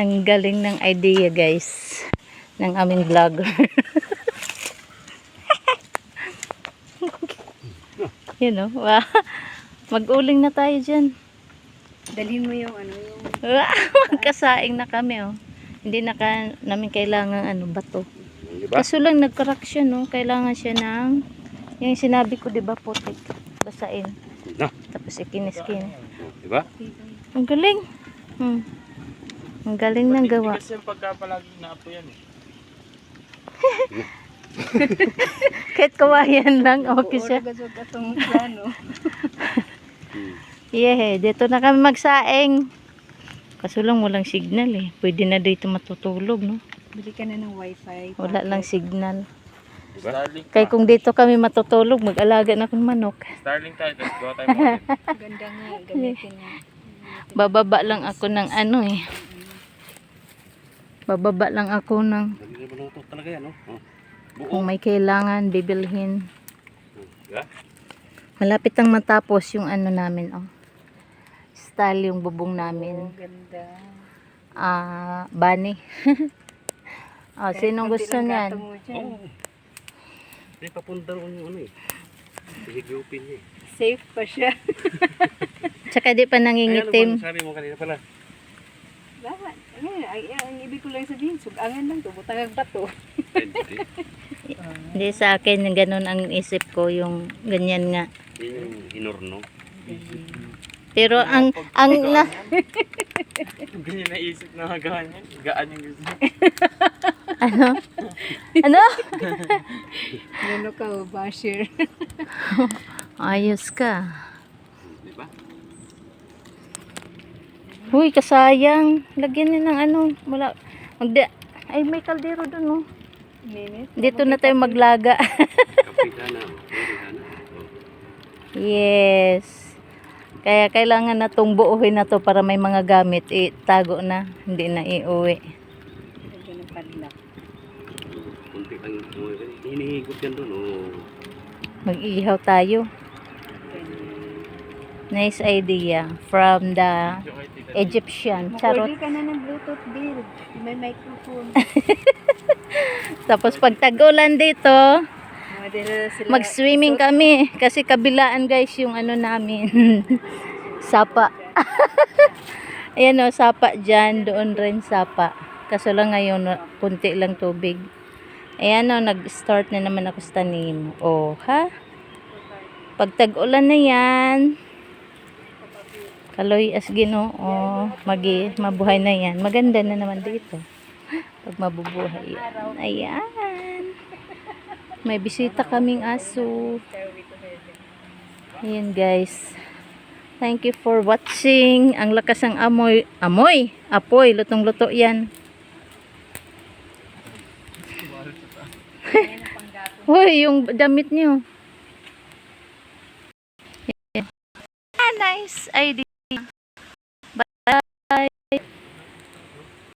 Ang galing ng idea guys ng aming vlogger. You know, wow. Mag-uling na tayo dyan. Dalhin mo yung ano yung Magkasaing na kami oh. Hindi na namin kailangan bato. Diba? Kaso lang nag-crack siya no. Kailangan siya ng yung sinabi ko diba putik. Basain. No. Tapos ikinis-kin. Diba? Ang galing. Ang galing ng gawa. Kasi yung pagkapalagi na apo yan eh. Kahit kawayan lang, okay siya. atong plano. Yeah, dito na kami magsaing. Kaso lang walang signal eh. Pwede na dito matutulog, no? Bili ka na ng wifi. Wala lang signal. Starlink Kaya kung dito kami matutulog, mag-alaga na akong manok. Starlink tayo, tapos gawa tayo mga Ganda nga, gamitin nga. Bababa lang ako ng Bababa lang ako ng Hindi ba luto talaga yan, no? Oh. kung may kailangan, bibilhin. Diba? Malapit ang matapos yung namin, oh. Style yung bubong namin. Ganda. Bani. Sinong gusto niyan? Oo. Hindi papunta rin yung higupin niya eh. Safe pa siya. Tsaka di pa Ay, nangingitim. ano ba sabi mo kanina pala? Bakit? Ang ibig ko lang sabihin, sugangan lang to, butang ang bato. Hindi. Hindi sa akin, ganun ang isip ko, yung ganyan nga. Yun yung inorno. Pero ang ganyan naisip na gaan yan. Gaan yung gusto. ano? Ano? Ano ka, basher? Ayos ka. Diba? Huy, kasayang. Lagyan niya ng ay, may kaldero dun, oh. Minute. Dito na tayo maglaga. Kapitana. Yes. Kaya kailangan na itong buuhin na to para may mga gamit. Itago na. Hindi na iuwi. Ganda ng padlock. Kunti lang hinihigot yan doon. Oh. Mag-ihaw tayo. Nice idea. From the Egyptian. Charot. Mag-order ka na ng Bluetooth bill. May microphone. Tapos pag tag-ulan dito, Model sila. mag-swimming kami. Kasi kabilaan guys yung namin. Sapa. Ayan o, sapa dyan. Doon rin sapa. Kaso lang ngayon, kunti lang tubig. Ayan o, nag-start na naman ako sa tanim. O, ha? Pag tag-ulan na yan, kaloy as Ginoo, mabuhay na yan. Maganda na naman dito. Pag mabubuhay yan. Ayan. May bisita kaming aso. Ayan guys. Thank you for watching. Ang lakas ng amoy. Apoy. Lutong-luto yan. Hoy, yung damit niyo. Nice idea.